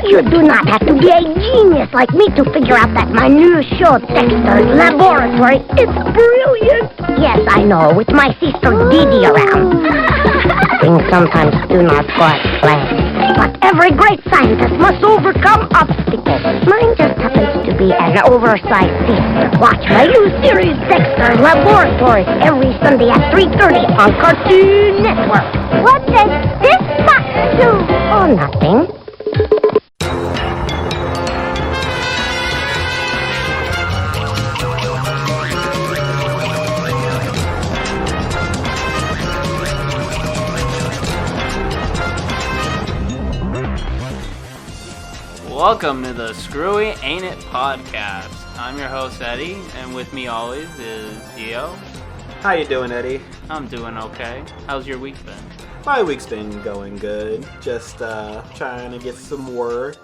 You do not have to be a genius like me to figure out that my new show, Dexter's Laboratory, is brilliant. Yes, I know, with my sister Didi around. Things sometimes do not go as planned. But every great scientist must overcome obstacles. Mine just happens to be an oversized sister. Watch my new series, Dexter's Laboratory, every Sunday at 3:30 on Cartoon Network. What does this box do? Oh, nothing. Welcome to the Screwy Ain't It podcast. I'm your host Eddie, and with me always is Dio. How you doing, Eddie? I'm doing okay. How's your week been? My week's been going good. Just trying to get some work.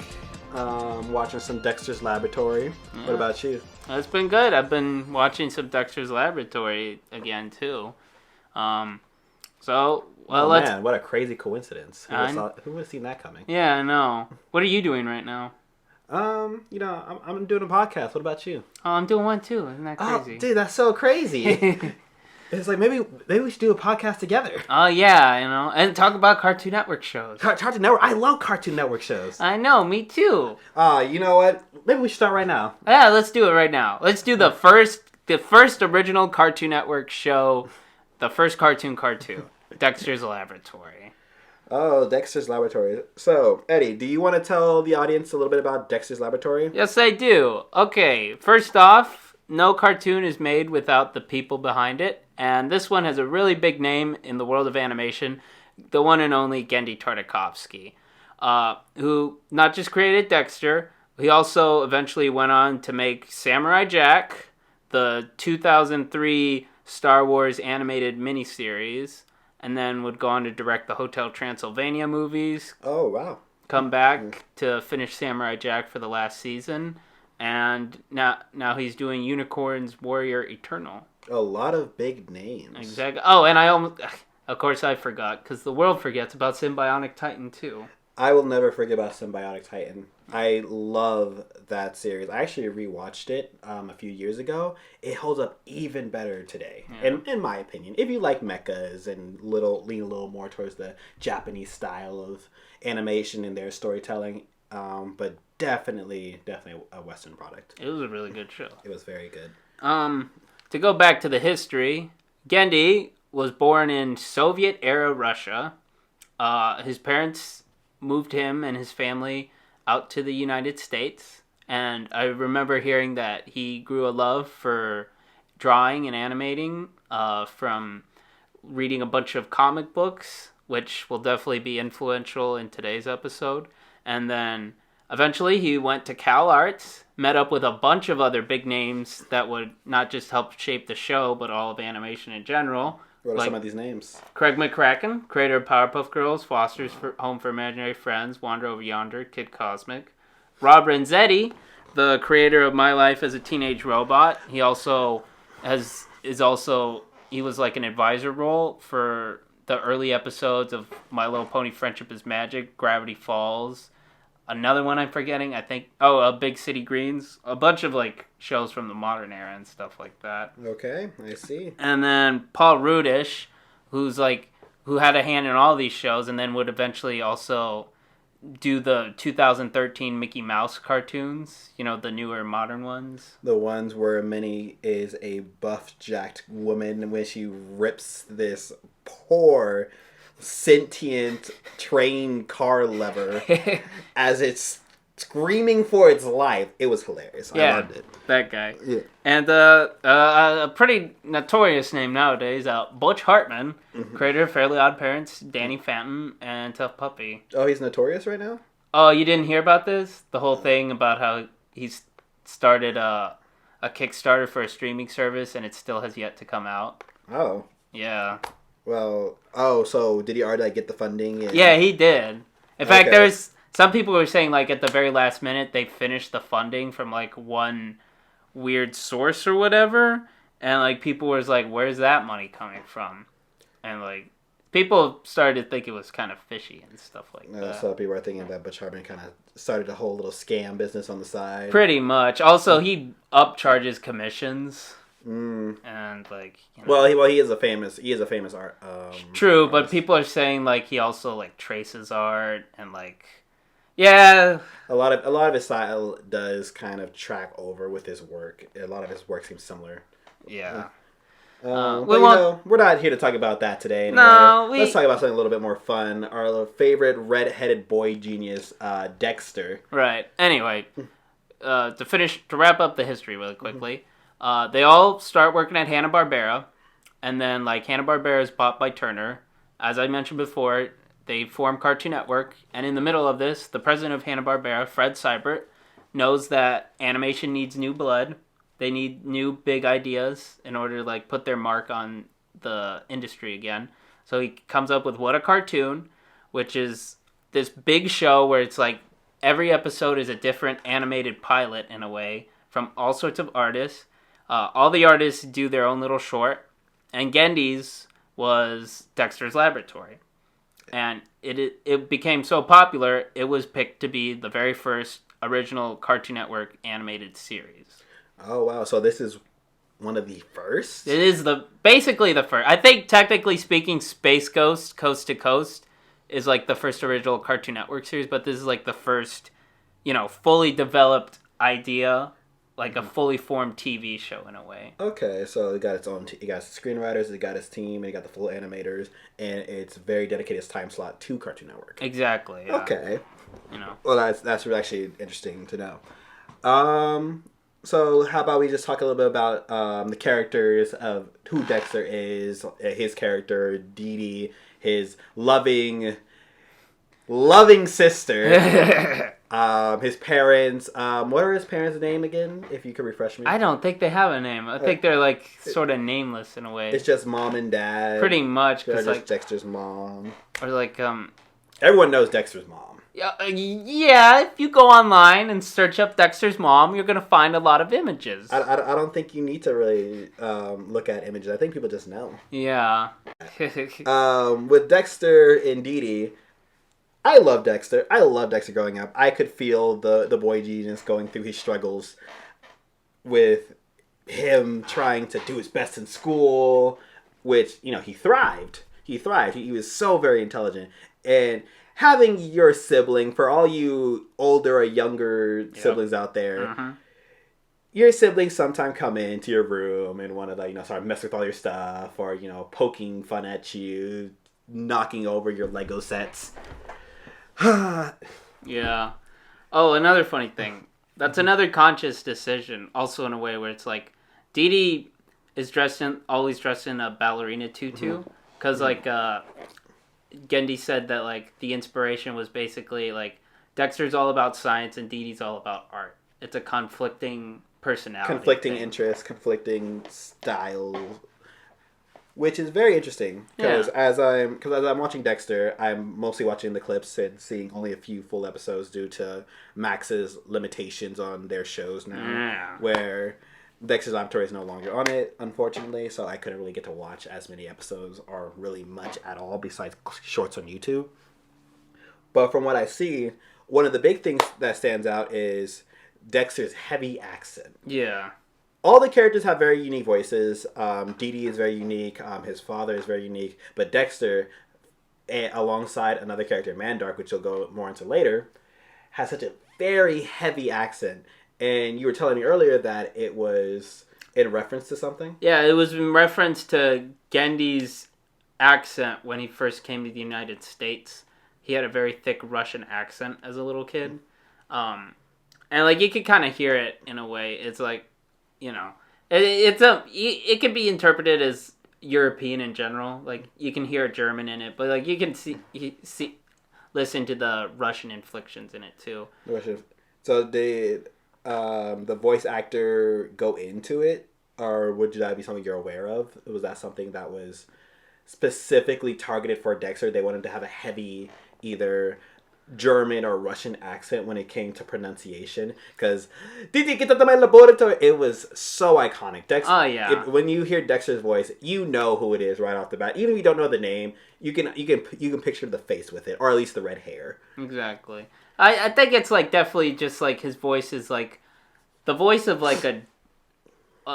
Watching some Dexter's Laboratory. Yeah. What about you? It's been good. I've been watching some Dexter's Laboratory again too. Man, what a crazy coincidence. Who would have seen that coming? Yeah, I know. What are you doing right now? I'm doing a podcast. What about you? Oh, I'm doing one too. Isn't that crazy? Oh, dude, that's so crazy. It's like maybe we should do a podcast together. Oh yeah, and talk about Cartoon Network shows. Cartoon Network. I love Cartoon Network shows. I know, me too. You know what? Maybe we should start right now. Yeah, let's do it right now. Let's do the first original Cartoon Network show, the first cartoon, Dexter's Laboratory. Oh, Dexter's Laboratory. So, Eddie, do you want to tell the audience a little bit about Dexter's Laboratory? Yes, I do. Okay, first off, no cartoon is made without the people behind it, and this one has a really big name in the world of animation, the one and only Genndy Tartakovsky, who not just created Dexter, he also eventually went on to make Samurai Jack, the 2003 Star Wars animated miniseries, and then would go on to direct the Hotel Transylvania movies. Oh, wow. Come back to finish Samurai Jack for the last season. And now he's doing Unicorn's Warrior Eternal. A lot of big names. Exactly. Oh, and of course I forgot, because the world forgets about Symbionic Titan too. I will never forget about Symbionic Titan. I love that series. I actually rewatched it a few years ago. It holds up even better today, in my opinion. If you like mechas and lean a little more towards the Japanese style of animation in their storytelling, but definitely a Western product. It was a really good show. It was very good. To go back to the history, Genndy was born in Soviet-era Russia. His parents moved him and his family out to the United States, and I remember hearing that he grew a love for drawing and animating from reading a bunch of comic books, which will definitely be influential in today's episode. And then eventually he went to Cal Arts, met up with a bunch of other big names that would not just help shape the show, but all of animation in general. What are some of these names? Craig McCracken, creator of Powerpuff Girls, Foster's Home for Imaginary Friends, Wander Over Yonder, Kid Cosmic. Rob Renzetti, the creator of My Life as a Teenage Robot. He also he was like an advisor role for the early episodes of My Little Pony Friendship is Magic, Gravity Falls. Another one I'm forgetting, I think. Oh, Big City Greens. A bunch of shows from the modern era and stuff like that. Okay, I see. And then Paul Rudish, who had a hand in all these shows, and then would eventually also do the 2013 Mickey Mouse cartoons. The newer modern ones. The ones where Minnie is a buff, jacked woman when she rips this poor sentient train car lever as it's screaming for its life. It was hilarious. I loved it. That guy. Yeah. And a pretty notorious name nowadays, Butch Hartman, creator of Fairly Odd Parents, Danny Phantom, and Tough Puppy. Oh, he's notorious right now? Oh, you didn't hear about this? The whole thing about how he's started a Kickstarter for a streaming service and it still has yet to come out. Oh. Yeah. Well, so did he already get the funding? Yeah, he did. In fact, there's some people were saying at the very last minute they finished the funding from one weird source or whatever, and people was like, "Where's that money coming from?" And people started to think it was kind of fishy and stuff like that. So people are thinking that Butch Hartman kind of started a whole little scam business on the side. Pretty much. Also, he upcharges commissions. And like, you know, well, he is a famous art. True, artist. but people are saying like he also like traces art and like, yeah, a lot of his style does kind of track over with his work. A lot of his work seems similar. Yeah. But we're not here to talk about that today. Anyway. No, let's talk about something a little bit more fun. Our favorite red-headed boy genius, Dexter. Right. Anyway, to wrap up the history really quickly, they all start working at Hanna-Barbera, and then like Hanna-Barbera is bought by Turner. As I mentioned before, they form Cartoon Network, and in the middle of this, the president of Hanna-Barbera, Fred Seibert, knows that animation needs new blood. They need new big ideas in order to like put their mark on the industry again. So he comes up with What a Cartoon, which is this big show where it's like every episode is a different animated pilot in a way from all sorts of artists. All the artists do their own little short, and Gendy's was Dexter's Laboratory. And it became so popular, it was picked to be the very first original Cartoon Network animated series. Oh, wow. So this is one of the first? It is basically the first. I think, technically speaking, Space Ghost, Coast to Coast, is like the first original Cartoon Network series, but this is like the first, fully developed idea, like a fully formed TV show in a way. Okay, so it got its own, it got its screenwriters, it got its team, and it got the full animators, and it's very dedicated its time slot to Cartoon Network. Exactly. Yeah. Okay. Well, that's really actually interesting to know. So how about we just talk a little bit about the characters of who Dexter is, his character, Dee Dee, his loving sister, his parents. What are his parents' name again? If you could refresh me. I don't think they have a name. I think they're like sort of nameless in a way. It's just mom and dad. Pretty much. They're just like Dexter's mom. Or like Everyone knows Dexter's mom. Yeah, if you go online and search up Dexter's mom, you're gonna find a lot of images. I don't think you need to really look at images. I think people just know. Yeah. With Dexter and Dee Dee, I love Dexter. I love Dexter growing up. I could feel the boy genius going through his struggles with him trying to do his best in school, which, he thrived. He was so very intelligent. And having your sibling, for all you older or younger siblings out there, your siblings sometimes come into your room and want to, start mess with all your stuff, or, poking fun at you, knocking over your Lego sets. Yeah. Oh, another funny thing. That's another conscious decision, also in a way where it's like, Dee Dee is always dressed in a ballerina tutu, because Gendy said that like the inspiration was basically like Dexter's all about science and Dee Dee's all about art. It's a conflicting personality. Conflicting interests, conflicting styles, which is very interesting. Because as I'm watching Dexter, I'm mostly watching the clips and seeing only a few full episodes due to Max's limitations on their shows now, where Dexter's Laboratory is no longer on it, unfortunately, so I couldn't really get to watch as many episodes or really much at all besides shorts on YouTube. But from what I see, one of the big things that stands out is Dexter's heavy accent. Yeah. All the characters have very unique voices. Dee Dee is very unique. His father is very unique. But Dexter, alongside another character, Mandark, which we'll go more into later, has such a very heavy accent. And you were telling me earlier that it was in reference to something? Yeah, it was in reference to Gendy's accent when he first came to the United States. He had a very thick Russian accent as a little kid. And like you could kind of hear it in a way. It's like, it could be interpreted as European in general. Like you can hear German in it, but like you can listen to the Russian inflections in it too. So did the voice actor go into it, or would that be something you're aware of? Was that something that was specifically targeted for Dexter? They wanted to have a heavy either German or Russian accent when it came to pronunciation. Because Didi, get to my laboratory. It was so iconic. Dexter. Oh yeah. When you hear Dexter's voice, you know who it is right off the bat. Even if you don't know the name, you can picture the face with it, or at least the red hair. Exactly. I think it's like definitely just like his voice is like the voice of like a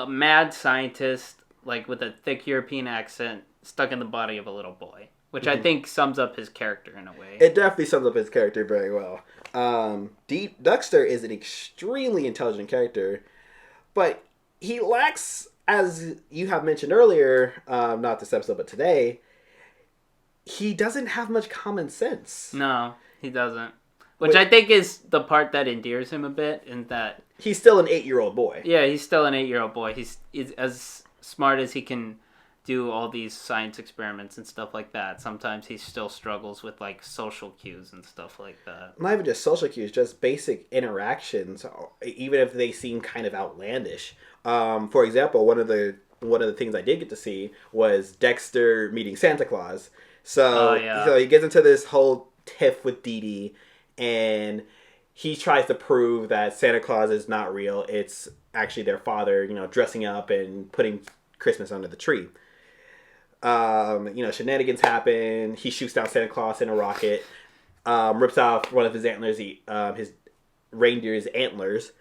mad scientist, like with a thick European accent stuck in the body of a little boy, which I think sums up his character in a way. It definitely sums up his character very well. Dexter is an extremely intelligent character, but he lacks, as you have mentioned earlier, not this episode but today, he doesn't have much common sense. No, he doesn't. Which I think is the part that endears him a bit, in that he's still an 8-year-old boy. Yeah, he's still an 8-year-old boy. He's as smart as he can do all these science experiments and stuff like that. Sometimes he still struggles with like social cues and stuff like that. Not even just social cues, just basic interactions, even if they seem kind of outlandish. For example, one of the things I did get to see was Dexter meeting Santa Claus. So he gets into this whole tiff with Dee Dee, and he tries to prove that Santa Claus is not real. It's actually their father, dressing up and putting Christmas under the tree. Shenanigans happen. He shoots down Santa Claus in a rocket, rips off one of his antlers, his reindeer's antlers,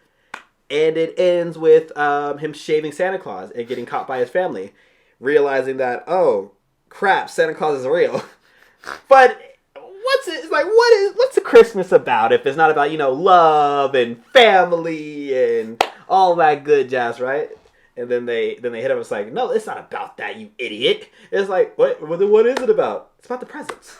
and it ends with him shaving Santa Claus and getting caught by his family, realizing that, oh, crap, Santa Claus is real. But what's the Christmas about if it's not about, love and family and all that good jazz, right? And then they hit him. It's like, no, it's not about that, you idiot. It's like, what is it about? It's about the presents.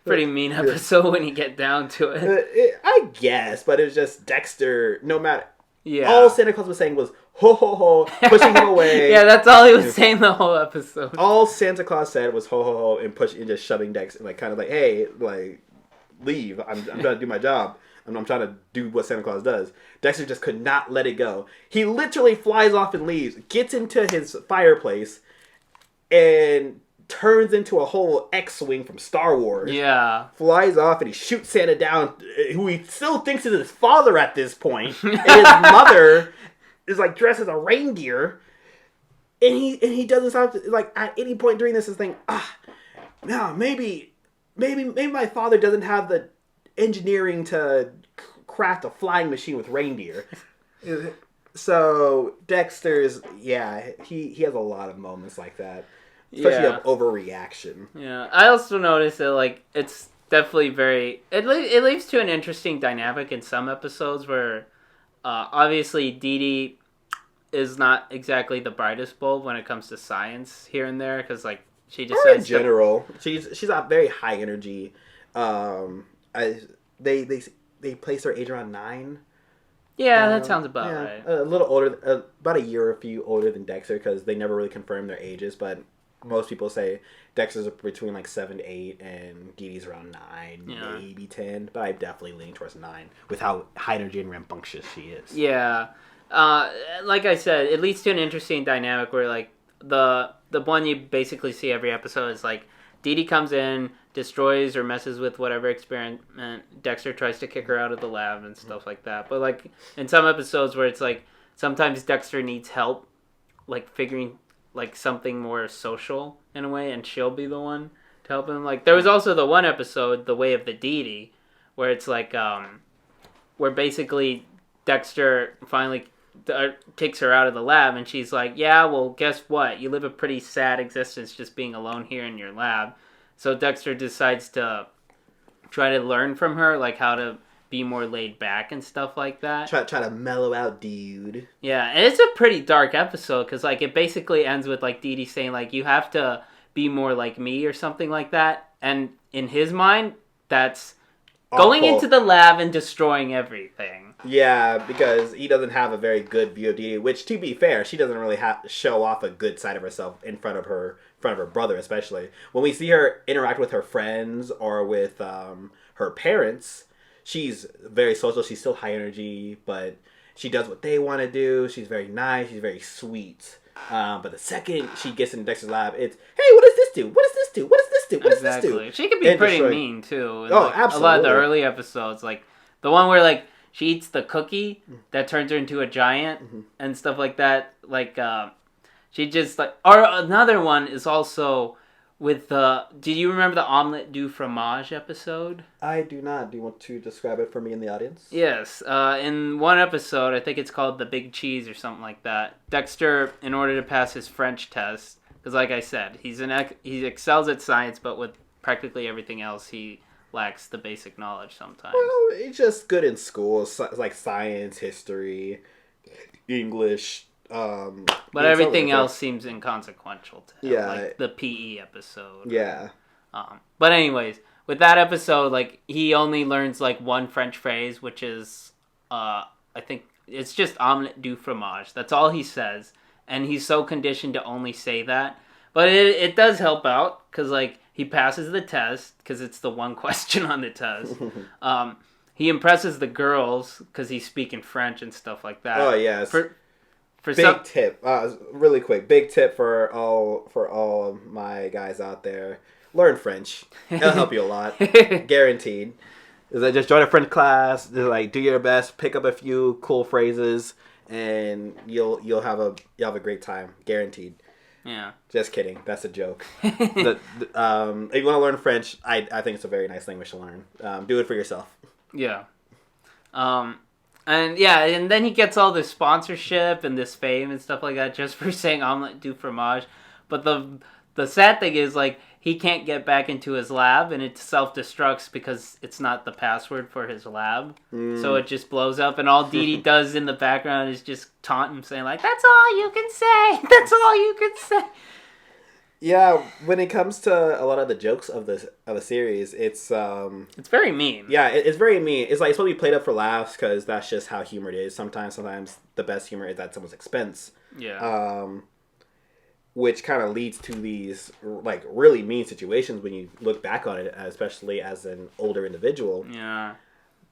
Pretty mean episode when you get down to it. I guess, but it was just Dexter. No matter, yeah. All Santa Claus was saying was ho ho ho, pushing him away. Yeah, that's all he was saying the whole episode. All Santa Claus said was ho ho ho and just shoving Dexter, like kind of like, hey, like leave. I'm trying to do my job. I'm trying to do what Santa Claus does. Dexter just could not let it go. He literally flies off and leaves, gets into his fireplace, and turns into a whole X-Wing from Star Wars. Yeah. Flies off and he shoots Santa down, who he still thinks is his father at this point. And his mother is like dressed as a reindeer. And he does this, like at any point during this thing, now maybe my father doesn't have the engineering to craft a flying machine with reindeer. So Dexter's, he has a lot of moments like that, especially of overreaction. Yeah, I also noticed that like it's definitely it leads to an interesting dynamic in some episodes where obviously Dee Dee is not exactly the brightest bulb when it comes to science here and there, because like she just in general she's a very high energy. They place her age around 9. Yeah, that sounds about right. A little older, about a year or a few older than Dexter, because they never really confirmed their ages. But most people say Dexter's between like 7 to 8, and Dee Dee's around 9, maybe 10. But I definitely lean towards 9 with how high energy and rambunctious she is. Yeah, like I said, it leads to an interesting dynamic where like the one you basically see every episode is like Dee Dee comes in, destroys or messes with whatever experiment. Dexter tries to kick her out of the lab and stuff like that. But like in some episodes where it's like sometimes Dexter needs help, like figuring like something more social in a way, and she'll be the one to help him. Like there was also the one episode, The Way of the Dee Dee, where it's like where basically Dexter finally takes her out of the lab, and she's like, yeah, well, guess what? You live a pretty sad existence just being alone here in your lab. So Dexter decides to try to learn from her, like how to be more laid back and stuff like that. Try to mellow out, dude. Yeah, and it's a pretty dark episode, because like it basically ends with like Dee Dee saying like, you have to be more like me or something like that. And in his mind, that's awful. Going into the lab and destroying everything. Yeah, because he doesn't have a very good view of Dee Dee, which, to be fair, she doesn't really show off a good side of herself in front of her brother, especially. When we see her interact with her friends or with her parents, she's very social. She's still high energy, but she does what they want to do. She's very nice. She's very sweet. But the second she gets in Dexter's lab, it's, hey, what does this do? What does this do? What does this do? What does this do? She can be pretty mean, too. In, absolutely. A lot of the early episodes, like the one where, like, she eats the cookie that turns her into a giant and stuff like that. Like, she just, like... Or another one is also... With the... Do you remember the omelette du fromage episode? I do not. Do you want to describe it for me in the audience? Yes. In one episode, I think it's called The Big Cheese or something like that, Dexter, in order to pass his French test, because like I said, he excels at science, but with practically everything else, he lacks the basic knowledge sometimes. Well, he's just good in school, like science, history, English... but everything else seems inconsequential to him, yeah, like the PE episode. Yeah. But anyways, with that episode, like, he only learns, like, one French phrase, which is, I think, it's just omelette du fromage. That's all he says, and he's so conditioned to only say that. But it does help out, because, like, he passes the test, because it's the one question on the test. He impresses the girls, because he's speaking French and stuff like that. Oh, yes. Big tip, really quick. Big tip for all of my guys out there: learn French. It'll help you a lot, guaranteed. Is that just join a French class? Just like do your best, pick up a few cool phrases, and you'll have a great time, guaranteed. Yeah. Just kidding. That's a joke. If you want to learn French, I think it's a very nice language to learn. Do it for yourself. Yeah. And then he gets all this sponsorship and this fame and stuff like that just for saying omelette du fromage. But the sad thing is, like, he can't get back into his lab, and it self-destructs because it's not the password for his lab. So it just blows up, and all Dee Dee does in the background is just taunt him, saying, like, that's all you can say! That's all you can say! Yeah, when it comes to a lot of the jokes of the series, it's very mean. Yeah, it's very mean. It's like it's supposed to be played up for laughs because that's just how humor is. Sometimes the best humor is at someone's expense. Yeah. Which kind of leads to these like really mean situations when you look back on it, especially as an older individual. Yeah.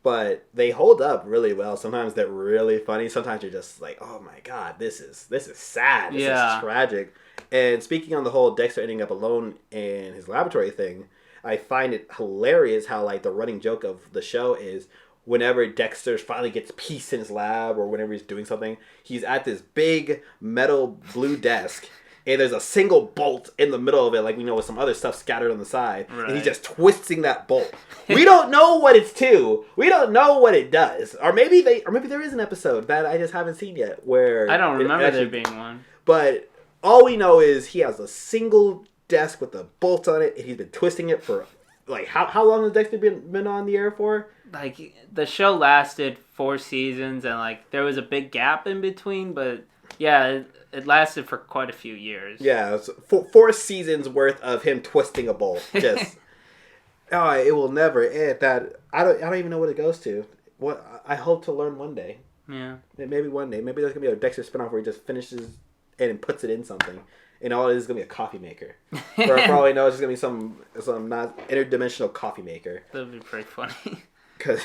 But they hold up really well. Sometimes they're really funny. Sometimes you're just like, oh my god, this is sad. This is tragic. And speaking on the whole Dexter ending up alone in his laboratory thing, I find it hilarious how like the running joke of the show is whenever Dexter finally gets peace in his lab or whenever he's doing something, he's at this big metal blue desk and there's a single bolt in the middle of it, like we know with some other stuff scattered on the side, and he's just twisting that bolt. We don't know what it's to. We don't know what it does. Or maybe there is an episode that I just haven't seen yet where I don't remember there being one. But all we know is he has a single desk with a bolt on it, and he's been twisting it for, like, how long has Dexter been on the air for? Like, the show lasted 4 seasons, and, like, there was a big gap in between, but, yeah, it lasted for quite a few years. Yeah, it's 4 seasons worth of him twisting a bolt. Just, it will never end. That I don't even know what it goes to. What I hope to learn one day. Yeah. Maybe one day. Maybe there's gonna be a Dexter spinoff where he just finishes and puts it in something, and all it is gonna be a coffee maker. For all we know, it's just gonna be some not interdimensional coffee maker. That'd be pretty funny. Cause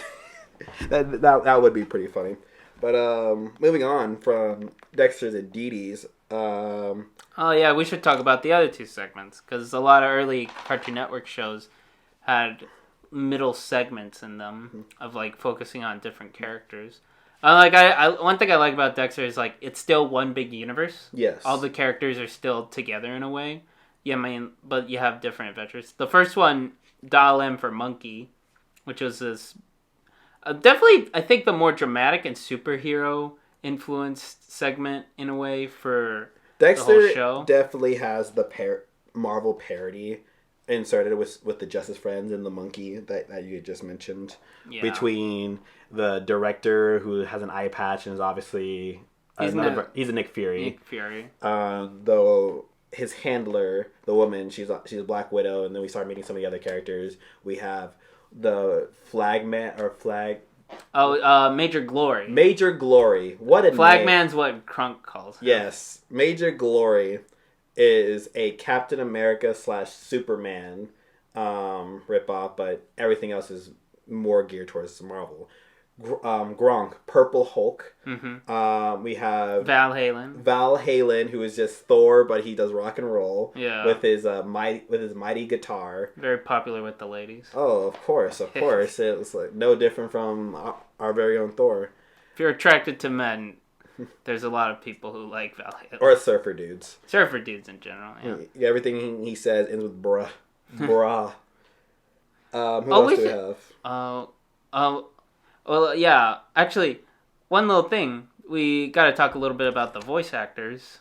that would be pretty funny. But moving on from Dexter's and Dee Dee's. Oh yeah, we should talk about the other 2 segments because a lot of early Cartoon Network shows had middle segments in them of like focusing on different characters. I one thing I like about Dexter is like it's still one big universe. Yes. All the characters are still together in a way. Yeah, but you have different adventures. The first one, Dial M for Monkey, which was this definitely I think the more dramatic and superhero influenced segment in a way for Dexter the whole show. Definitely has the Marvel parody inserted with the Justice Friends and the monkey that you just mentioned. Yeah. Between the director who has an eye patch and is obviously he's a Nick Fury. Nick Fury. Though his handler, the woman, she's a Black Widow, and then we start meeting some of the other characters. We have the Major Glory. Major Glory. What a Flagman's name. What Crunk calls him. Yes. Major Glory is a Captain America / Superman ripoff, but everything else is more geared towards Marvel. Gronk, Purple Hulk. Mm-hmm. We have Val Halen. Val Halen, who is just Thor, but he does rock and roll. Yeah. With his mighty guitar. Very popular with the ladies. Oh, of course. It was like no different from our very own Thor. If you're attracted to men, there's a lot of people who like Val Halen. Or surfer dudes. Surfer dudes in general, yeah. Everything he says ends with bruh. Bruh. Who else do we have? Well, yeah. Actually, one little thing. We got to talk a little bit about the voice actors.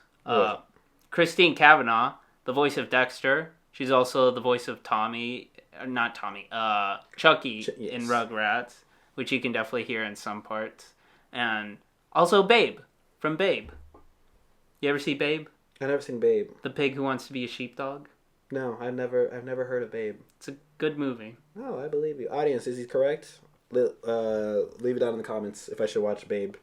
Christine Cavanaugh, the voice of Dexter. She's also the voice of Chucky Yes. in Rugrats, which you can definitely hear in some parts. And also Babe from Babe. You ever see Babe? I've never seen Babe. The pig who wants to be a sheepdog? No, I've never heard of Babe. It's a good movie. Oh, I believe you. Audience, is he correct? Leave it down in the comments if I should watch Babe.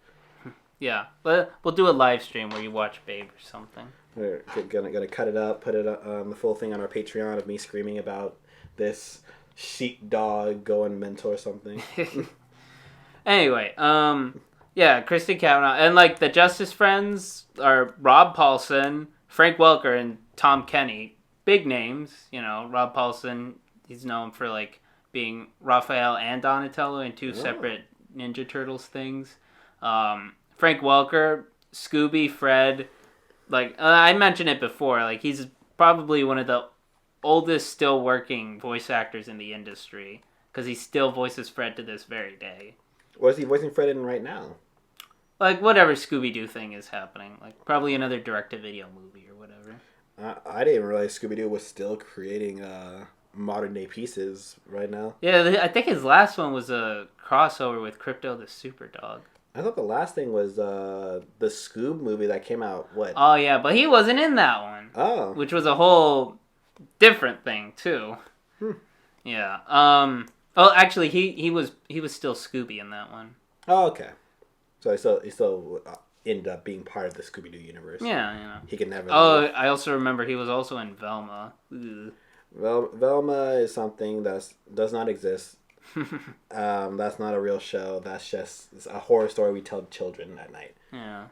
Yeah, but we'll do a live stream where you watch Babe or something. We're gonna cut it up, put it the full thing on our Patreon of me screaming about this sheepdog going mental or something. Anyway, yeah, Kristen Cavanaugh and like the Justice Friends are Rob Paulson, Frank Welker, and Tom Kenny. Big names, Rob Paulson. He's known for like being Raphael and Donatello in two separate Ninja Turtles things. Frank Welker, Scooby, Fred. Like I mentioned it before, like he's probably one of the oldest still working voice actors in the industry because he still voices Fred to this very day. What is he voicing Fred in right now? Like whatever Scooby-Doo thing is happening, like probably another direct-to-video movie or whatever. I didn't realize Scooby-Doo was still creating modern day pieces right now. Yeah, I think his last one was a crossover with Crypto the Superdog. I thought the last thing was the Scoob movie that came out. What? Oh yeah, but he wasn't in that one. Oh, which was a whole different thing too. Yeah. Oh, actually, he was still Scooby in that one. Oh, okay. So he still ended up being part of the Scooby-Doo universe. Yeah. He could never. Oh, I also remember he was also in Velma. Ugh. Velma is something that does not exist. That's not a real show. That's just a horror story we tell children at night. Yeah.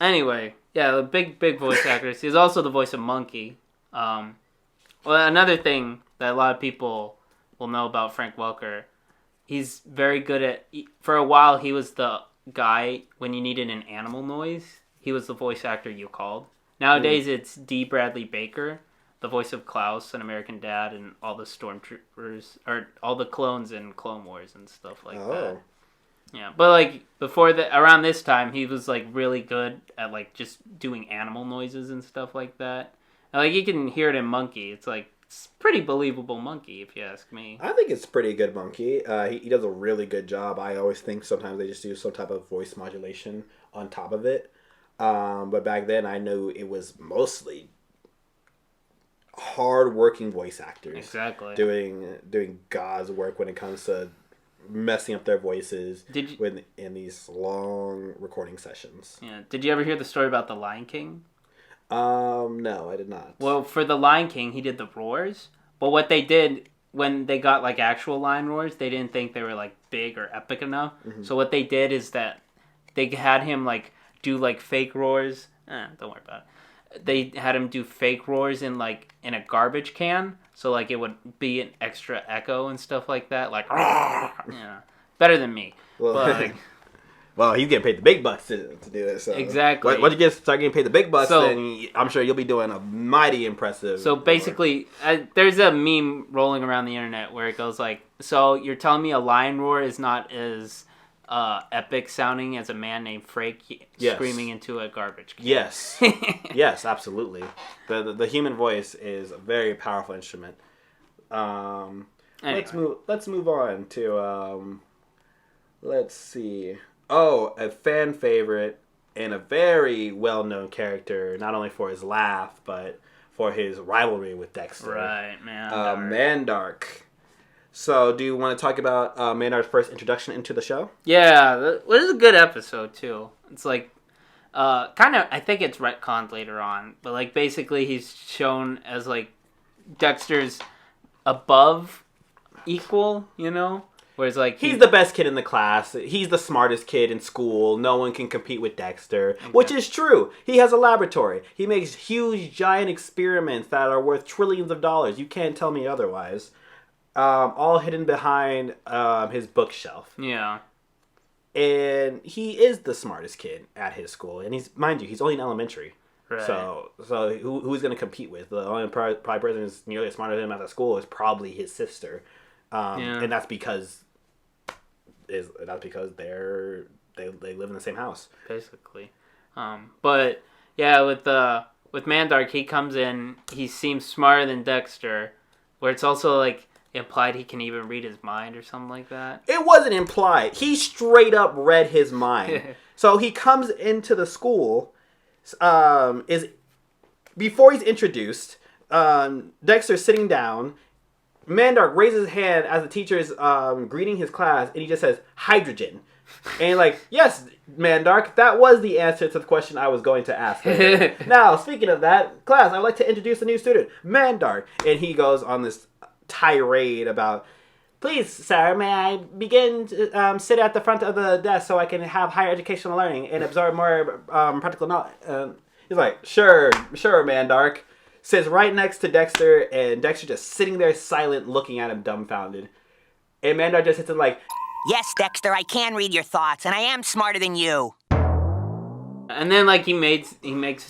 Anyway, yeah, the big voice actors. He's also the voice of Monkey. Well, another thing that a lot of people will know about Frank Welker, he's very good at. For a while, he was the guy when you needed an animal noise. He was the voice actor you called. Nowadays, it's D. Bradley Baker, the voice of Klaus and American Dad and all the stormtroopers, or all the clones in Clone Wars and stuff like that. Yeah, but like around this time, he was like really good at like just doing animal noises and stuff like that. And, like you can hear it in Monkey. It's pretty believable Monkey, if you ask me. I think it's pretty good Monkey. He does a really good job. I always think sometimes they just do some type of voice modulation on top of it. But back then, I knew it was mostly hard-working voice actors. Exactly. Doing God's work when it comes to messing up their voices in these long recording sessions. Yeah. Did you ever hear the story about the Lion King? No, I did not. Well, for the Lion King, he did the roars. But what they did when they got like actual lion roars, they didn't think they were like big or epic enough. Mm-hmm. So what they did is that they had him like do like fake roars. Don't worry about it. They had him do fake roars in a garbage can, so like it would be an extra echo and stuff like that. Like, yeah, better than me. Well, but, well, he's getting paid the big bucks to do it. So exactly. Once you start getting paid the big bucks, then I'm sure you'll be doing a mighty impressive. So basically, there's a meme rolling around the internet where it goes like, "So you're telling me a lion roar is not as epic sounding as a man named Frank screaming into a garbage can?" Yes, yes, absolutely. The human voice is a very powerful instrument. Anyway. Let's move on to let's see. Oh, a fan favorite and a very well-known character, not only for his laugh, but for his rivalry with Dexter. Right, Mandark. So, do you want to talk about Mandark's first introduction into the show? Yeah, it was a good episode, too. It's like, kind of, I think it's retconned later on, but like basically he's shown as like Dexter's above equal, you know? Whereas, like... He's the best kid in the class. He's the smartest kid in school. No one can compete with Dexter. Okay. Which is true. He has a laboratory. He makes huge, giant experiments that are worth trillions of dollars. You can't tell me otherwise. All hidden behind his bookshelf. Yeah. And he is the smartest kid at his school. And mind you, he's only in elementary. Right. So who's going to compete with? The only probably person who's nearly as smart as him at the school is probably his sister. And that's because they live in the same house, basically. But yeah, with Mandark, he comes in. He seems smarter than Dexter, where it's also like implied he can even read his mind or something like that. It wasn't implied. He straight up read his mind. So he comes into the school. Before he's introduced, Dexter's sitting down. Mandark raises his hand as the teacher is greeting his class, and he just says, hydrogen. And like, yes, Mandark, that was the answer to the question I was going to ask. Now, speaking of that, class, I'd like to introduce a new student, Mandark. And he goes on this tirade about, please, sir, may I begin to sit at the front of the desk so I can have higher educational learning and absorb more practical knowledge. He's like, sure, Mandark. Sits right next to Dexter, and Dexter just sitting there silent, looking at him dumbfounded. And Mandark just sits there like, yes, Dexter, I can read your thoughts, and I am smarter than you. And then, like, he makes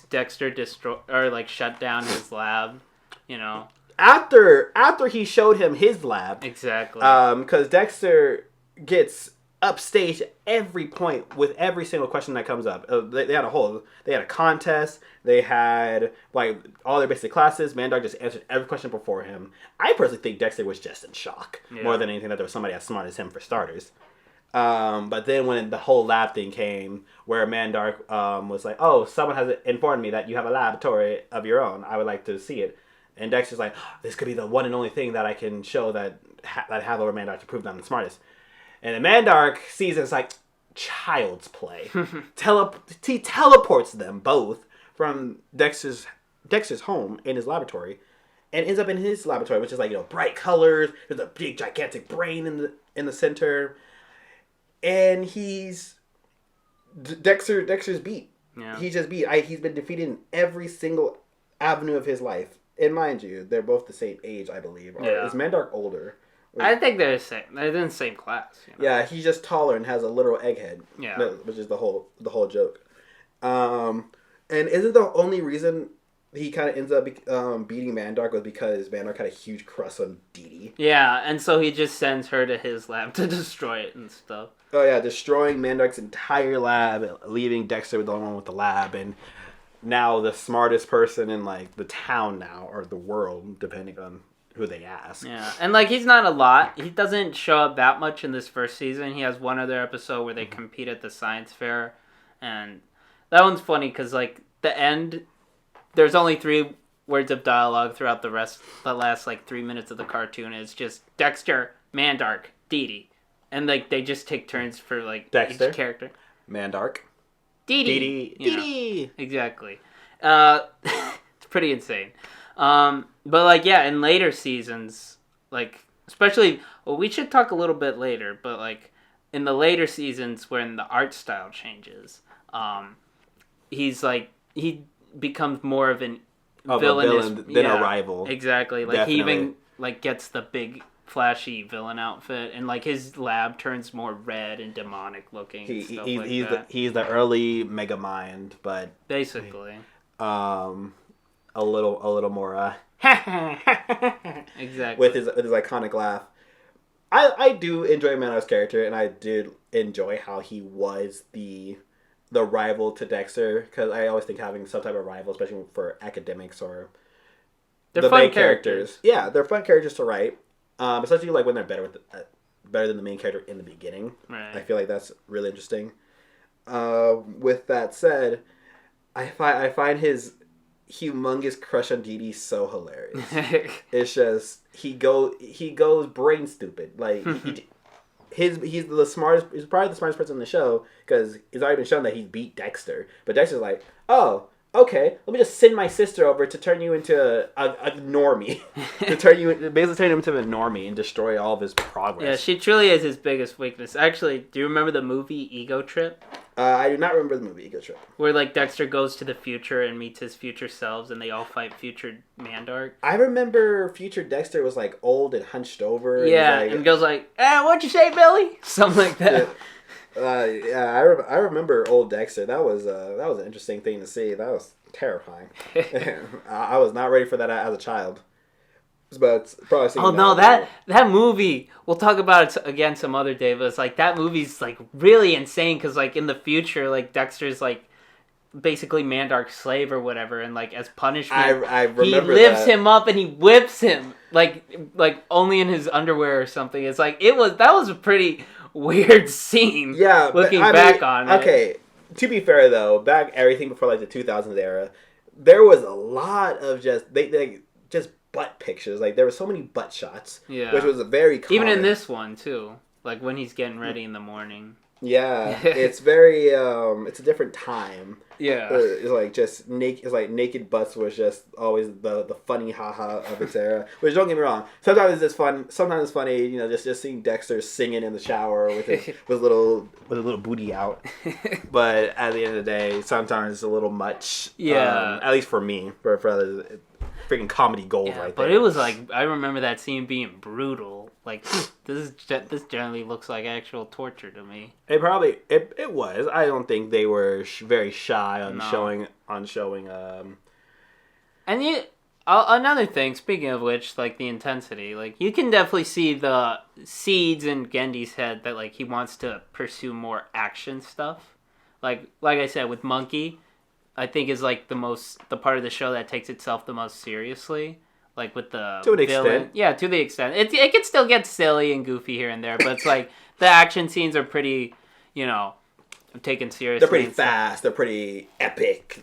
Dexter destroy, or, like, shut down his lab, you know. After he showed him his lab. Exactly. Because Dexter gets upstaged every point with every single question that comes up. They had a contest. They had like all their basic classes. Mandark just answered every question before him. I personally think Dexter was just in shock more than anything that there was somebody as smart as him for starters. But then when the whole lab thing came, where Mandark was like, "Oh, someone has informed me that you have a laboratory of your own. I would like to see it." And Dexter's like, "This could be the one and only thing that I can show that I have over Mandark to prove that I'm the smartest." And then Mandark sees it as like child's play. He teleports them both from Dexter's home in his laboratory, and ends up in his laboratory, which is like, you know, bright colors. There's a big gigantic brain in the center, and Dexter's beat. Yeah. He's just beat. He's been defeated in every single avenue of his life. And mind you, they're both the same age, I believe. Or is Mandark older? I think they're the same. They're in the same class. You know? Yeah, he's just taller and has a literal egghead. Yeah, which is the whole joke. And isn't the only reason he kind of ends up beating Mandark was because Mandark had a huge crush on Dee? Yeah, and so he just sends her to his lab to destroy it and stuff. Oh yeah, destroying Mandark's entire lab, leaving Dexter with the only one with the lab, and now the smartest person in like the town now or the world, depending on who they ask. Yeah, and like he's not a lot. He doesn't show up that much in this first season. He has one other episode where they compete at the science fair, and that one's funny because like the end, there's only 3 words of dialogue throughout the last like 3 minutes of the cartoon. It's just Dexter, Mandark, Dee, and like they just take turns for like Dexter, each character. Mandark, Dee. Exactly. It's pretty insane. But like, yeah, in later seasons, like, especially, well, we should talk a little bit later, but like, in the later seasons when the art style changes, he becomes more of a villain than a rival. Exactly. Like, Definitely. He even, like, gets the big, flashy villain outfit, and like, his lab turns more red and demonic looking. He's the early Megamind, but basically, a little more exactly with his iconic laugh. I do enjoy Mandark's character, and I did enjoy how he was the rival to Dexter, because I always think having some type of rival, especially for academics or they're fun main characters. Yeah, they're fun characters to write, especially like when they're better than the main character in the beginning. Right. I feel like that's really interesting. With that said, I find his humongous crush on Dee so hilarious. It's just he goes brain stupid. Like he's the smartest. He's probably the smartest person in the show because it's already been shown that he beat Dexter. But Dexter's like, oh, okay, let me just send my sister over to turn you into a normie. Basically turn him into a normie and destroy all of his progress. Yeah, she truly is his biggest weakness. Actually, do you remember the movie Ego Trip? I do not remember the movie Ego Trip. Where, like, Dexter goes to the future and meets his future selves, and they all fight future Mandark. I remember future Dexter was, like, old and hunched over. Yeah, and goes like, what'd you say, Billy? Something like that. Yeah, I remember old Dexter. That was an interesting thing to see. That was terrifying. I was not ready for that as a child. But probably that movie, we'll talk about it again some other day, but it's like that movie's like really insane because like in the future, like Dexter's like basically Mandark's slave or whatever, and like as punishment, I remember he lifts him up and he whips him like only in his underwear or something. It's like that was a pretty weird scene. Yeah, looking back on it. Okay, to be fair though, back everything before like the 2000s era, there was a lot of just they just butt pictures. Like there were so many butt shots. Yeah, which was a very common. Even in this one too. Like when he's getting ready in the morning. Yeah, it's very it's a different time. Yeah, it's like just naked. It's like naked butts was just always the funny haha of its era. Which don't get me wrong, sometimes it's fun. Sometimes it's funny. You know, just seeing Dexter singing in the shower with his with a little booty out. But at the end of the day, sometimes it's a little much. Yeah, at least for me, for others, freaking comedy gold right there. But it was like I remember that scene being brutal. Like this generally looks like actual torture to me. It was. I don't think they were very shy on showing. And another thing, speaking of which, like the intensity, like you can definitely see the seeds in Gendy's head that like he wants to pursue more action stuff. Like I said with Monkey, I think is like the part of the show that takes itself the most seriously. Like with the to an villain. extent. Yeah, to the extent. It can still get silly and goofy here and there, but it's like the action scenes are pretty, taken seriously. They're pretty fast. They're pretty epic.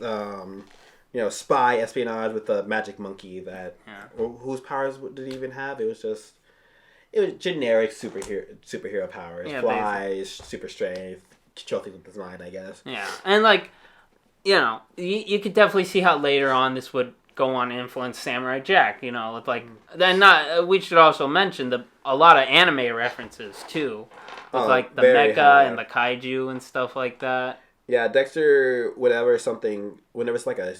Spy espionage with the magic monkey that whose powers did he even have? It was generic superhero powers. Yeah, flies, basically. super strength, control things with his mind, I guess. Yeah, and like, you could definitely see how later on this would go on to influence Samurai Jack, with like we should also mention a lot of anime references too, with like the mecha and the kaiju and stuff like that. Yeah, Dexter, whenever it's like a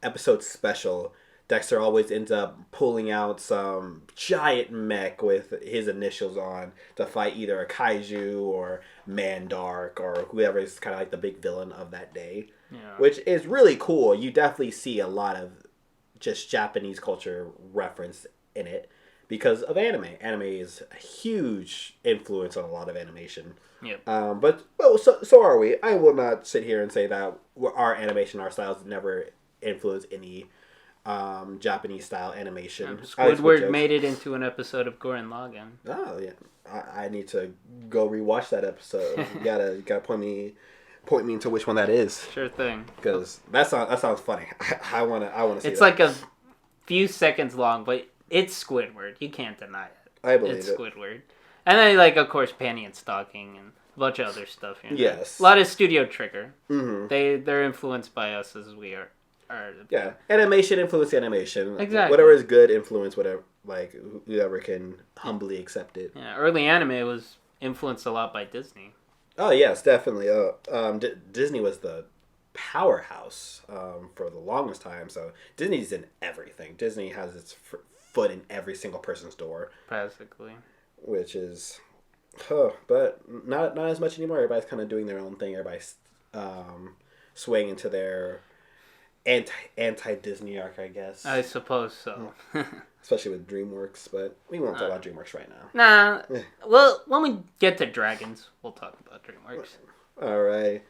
episode special, Dexter always ends up pulling out some giant mech with his initials on to fight either a kaiju or Mandark or whoever is kind of like the big villain of that day. Yeah. Which is really cool. You definitely see a lot of just Japanese culture reference in it because of anime. Anime is a huge influence on a lot of animation. Yep. So are we. I will not sit here and say that our animation, our styles never influence any Japanese style animation. Squidward made it into an episode of Gurren Lagann. Oh yeah, I need to go rewatch that episode. You gotta point me into which one that is. Sure thing. Because that sounds funny. I wanna see. It's like a few seconds long, but it's Squidward. You can't deny it. I believe it's it. Squidward. And then like of course Panty and Stalking and a bunch of other stuff. Yes. A lot of Studio Trigger. Mm-hmm. They're influenced by us as we are. Yeah, animation influence animation. Exactly. Whatever is good influence whatever. Like whoever can humbly accept it. Yeah, early anime was influenced a lot by Disney. Oh yes, definitely. Disney was the powerhouse for the longest time. So Disney's in everything. Disney has its foot in every single person's door. Basically. Which is, but not as much anymore. Everybody's kind of doing their own thing. Everybody's swaying into their anti Disney arc, I guess. I suppose so. Especially with DreamWorks, but we won't talk about DreamWorks right now. Nah. Well, when we get to Dragons, we'll talk about DreamWorks. All right.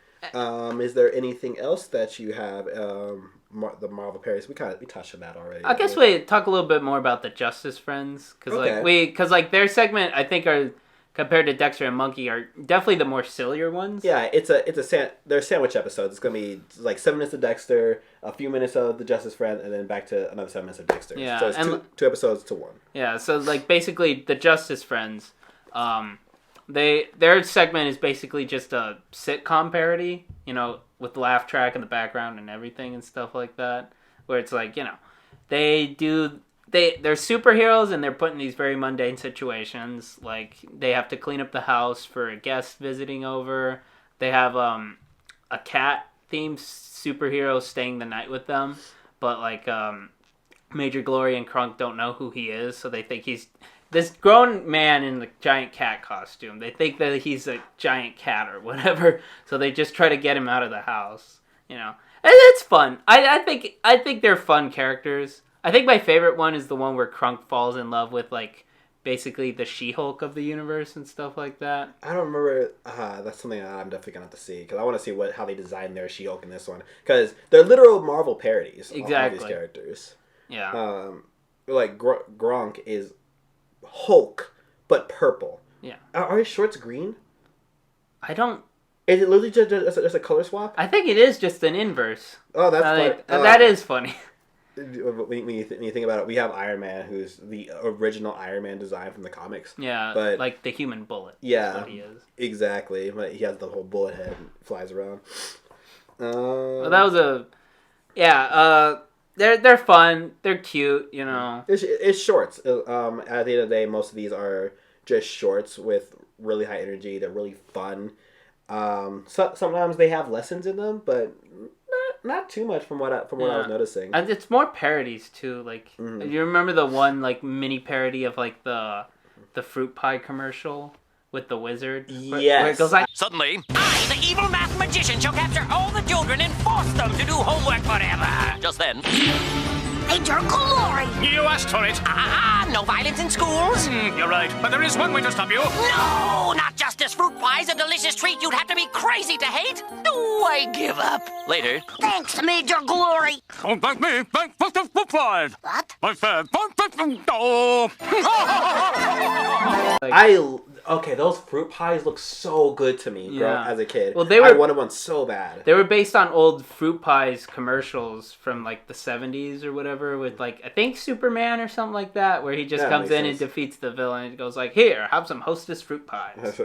Is there anything else that you have? The Marvel Paris. We touched on that already. I guess we talk a little bit more about the Justice Friends because their segment I think are compared to Dexter and Monkey are definitely the more sillier ones. Yeah, they're sandwich episodes. It's gonna be like 7 minutes of Dexter, a few minutes of the Justice Friend, and then back to another 7 minutes of Dexter. Yeah, so it's two episodes to one. Yeah, so like basically the Justice Friends, Their segment is basically just a sitcom parody, with the laugh track in the background and everything and stuff like that. Where it's like, they're superheroes and they're put in these very mundane situations. Like, they have to clean up the house for a guest visiting over. They have a cat-themed superhero staying the night with them. But, like, Major Glory and Krunk don't know who he is, so they think he's this grown man in the giant cat costume. They think that he's a giant cat or whatever, so they just try to get him out of the house. And it's fun. I think they're fun characters. I think my favorite one is the one where Krunk falls in love with, like, basically the She-Hulk of the universe and stuff like that. I don't remember. That's something that I'm definitely gonna have to see, because I want to see how they designed their She-Hulk in this one, because they're literal Marvel parodies. Exactly. Of all these characters. Yeah. Like Gronk is Hulk, but purple. Yeah. Are his shorts green? I don't. Is it literally just a color swap? I think it is just an inverse. Oh, that's funny. That is funny. When you think about it, we have Iron Man, who's the original Iron Man design from the comics. Yeah, but like the human bullet. Yeah, is what he is. Exactly. But he has the whole bullet head and flies around. Well, that was they're fun. They're cute. It's shorts. At the end of the day, most of these are just shorts with really high energy. They're really fun. Sometimes they have lessons in them, but not too much from what I was noticing. And it's more parodies too. Like, you remember the one like mini parody of like the fruit pie commercial with the wizard? Yes. Where it goes like, suddenly, I, the evil math magician, shall capture all the children and force them to do homework forever. Just then, Major Glory! You asked for it. No violence in schools. You're right, but there is one way to stop you. No, not justice. Fruit pie's a delicious treat you'd have to be crazy to hate. Oh, I give up. Later. Thanks, Major Glory! Don't thank me. Thank the fruit pies. What? I said, don't thank them. Oh. Okay, those fruit pies look so good to me, as a kid. Well, I wanted one so bad. They were based on old fruit pies commercials from like the 70s or whatever, with like I think Superman or something like that, where he just comes in and defeats the villain and goes like, "Here, have some Hostess fruit pies."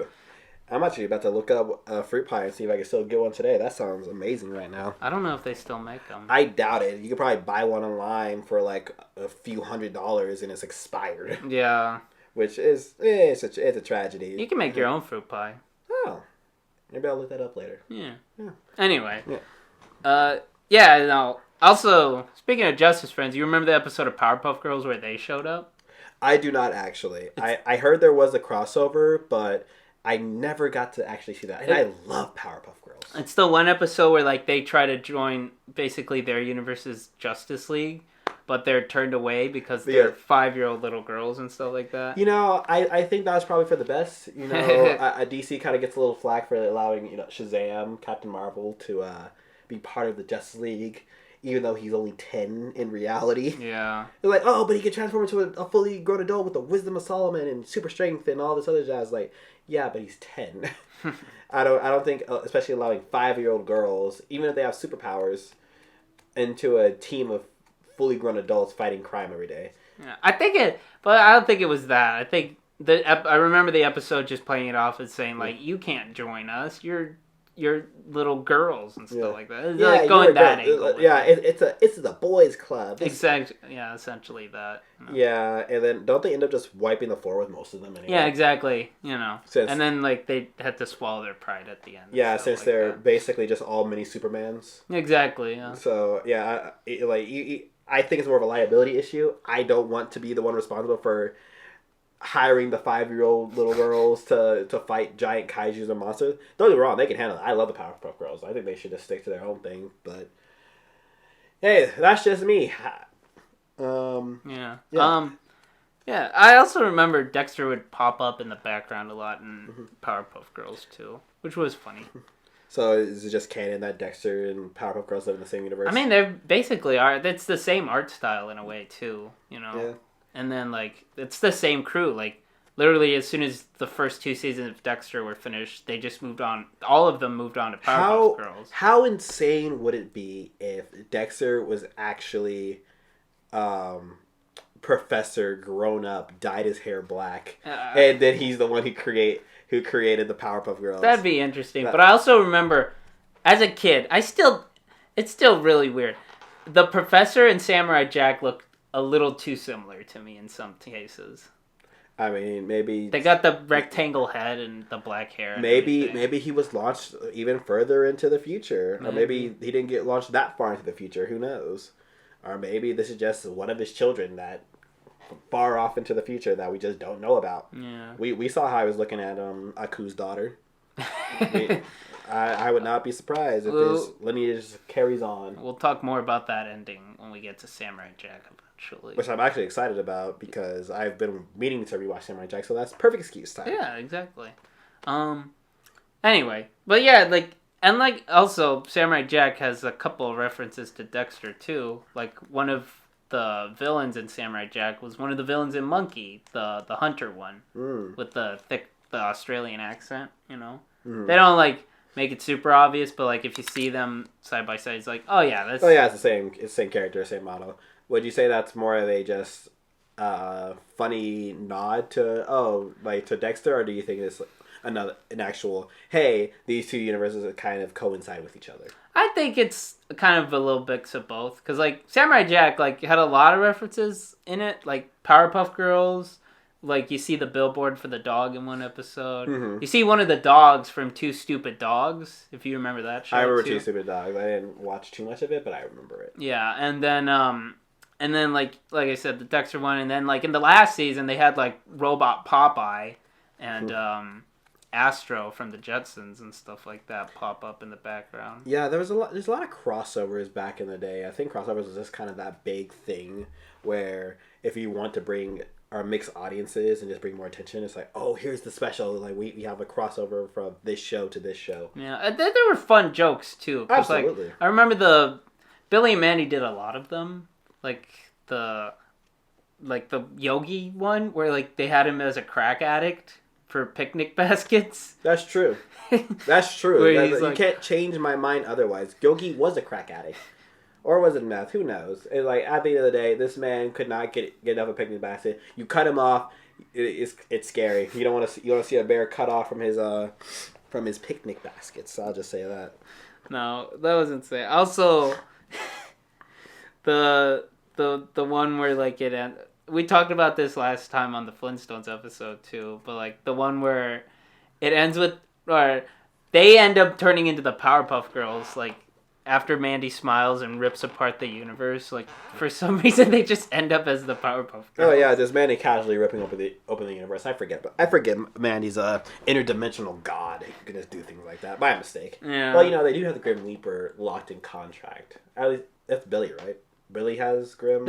I'm actually about to look up fruit pie and see if I can still get one today. That sounds amazing right now. I don't know if they still make them. I doubt it. You could probably buy one online for like a few $100s and it's expired. Yeah. Which is it's a tragedy. You can make your own fruit pie. Oh, maybe I'll look that up later. Yeah. Anyway. Yeah. Also, speaking of Justice Friends, you remember the episode of Powerpuff Girls where they showed up? I do not actually. I heard there was a crossover, but I never got to actually see that. And I love Powerpuff Girls. It's the one episode where like they try to join basically their universe's Justice League, but they're turned away because they're 5-year-old little girls and stuff like that. I think that was probably for the best. DC kind of gets a little flack for allowing Shazam, Captain Marvel, to be part of the Justice League, even though he's only 10 in reality. Yeah. They're like, oh, but he can transform into a fully grown adult with the wisdom of Solomon and super strength and all this other jazz. Like, yeah, but he's 10. I don't think, especially allowing 5-year-old girls, even if they have superpowers, into a team of fully grown adults fighting crime every day. Yeah, but I don't think it was that. I think I remember the episode just playing it off as saying like, you can't join us. You're little girls and stuff like that. It's like going that angle. Yeah, it's the boys' club. Exactly. Yeah, essentially that. Yeah, and then don't they end up just wiping the floor with most of them anyway? Yeah, exactly. And then like they had to swallow their pride at the end. Yeah, since they're basically just all mini Supermans. Exactly. Yeah. So yeah, I think it's more of a liability issue. I don't want to be the one responsible for hiring the 5-year-old little girls to fight giant kaijus and monsters. Don't get me wrong, they can handle it. I love the Powerpuff Girls. I think they should just stick to their own thing. But hey, that's just me. Yeah. I also remember Dexter would pop up in the background a lot in Powerpuff Girls too, which was funny. So is it just canon that Dexter and Powerpuff Girls live in the same universe? I mean, they basically are. It's the same art style in a way too, Yeah. And then like it's the same crew. Like literally, as soon as the first 2 seasons of Dexter were finished, they just moved on. All of them moved on to Powerpuff Girls. How insane would it be if Dexter was actually Professor grown up, dyed his hair black, and then he's the one who who created the Powerpuff Girls. That'd be interesting. But I also remember, as a kid, it's still really weird. The Professor and Samurai Jack look a little too similar to me in some cases. I mean, maybe they got the rectangle head and the black hair. Maybe he was launched even further into the future, or maybe he didn't get launched that far into the future. Who knows? Or maybe this is just one of his children that far off into the future that we just don't know about. Yeah. We saw how I was looking at Aku's daughter. I would not be surprised if his lineage carries on. We'll talk more about that ending when we get to Samurai Jack eventually. Which I'm actually excited about because I've been meaning to rewatch Samurai Jack, so that's perfect excuse time. Yeah, exactly. Anyway, but yeah, also Samurai Jack has a couple of references to Dexter too. Like one of the villains in Samurai Jack was one of the villains in Monkey, the hunter one with the Australian accent. You know, they don't make it super obvious, but if you see them side by side, it's like, oh yeah, that's... Oh yeah, it's the same character, same model. Would you say that's more of a just funny nod to Dexter, or do you think it's an actual, hey, these two universes kind of coincide with each other? I think it's kind of a little mix of both, because Samurai Jack had a lot of references in it, like Powerpuff Girls. You see the billboard for the dog in one episode. Mm-hmm. You see one of the dogs from Two Stupid Dogs, if you remember that show. I remember Two Stupid Dogs. I didn't watch too much of it, but I remember it. Yeah, and then like I said, the Dexter one, and then in the last season they had Robot Popeye and Astro from the Jetsons and stuff like that pop up in the background. Yeah, there's a lot of crossovers back in the day. I think crossovers was just kind of that big thing where if you want to bring our mixed audiences and just bring more attention, it's like, oh, here's the special, we have a crossover from this show to this show. Yeah, there were fun jokes too. Absolutely. I remember Billy and Mandy did a lot of them, the Yogi one where they had him as a crack addict for picnic baskets. That's true. That's true. You can't change my mind otherwise. Yogi was a crack addict. Or was it meth? Who knows? It's at the end of the day, this man could not get enough of a picnic basket. You cut him off, it's scary. You don't want to see a bear cut off from his picnic baskets. I'll just say that. No, that was insane. Also, the one where we talked about this last time on the Flintstones episode too, but the one where it ends with, or they end up turning into the Powerpuff Girls, after Mandy smiles and rips apart the universe, for some reason they just end up as the Powerpuff Girls. Oh yeah, just Mandy casually ripping open the universe. I forget Mandy's a interdimensional god. He can just do things like that by mistake. Yeah. Well, they do have the Grim Reaper locked in contract. At least that's Billy, right? Billy has Grim.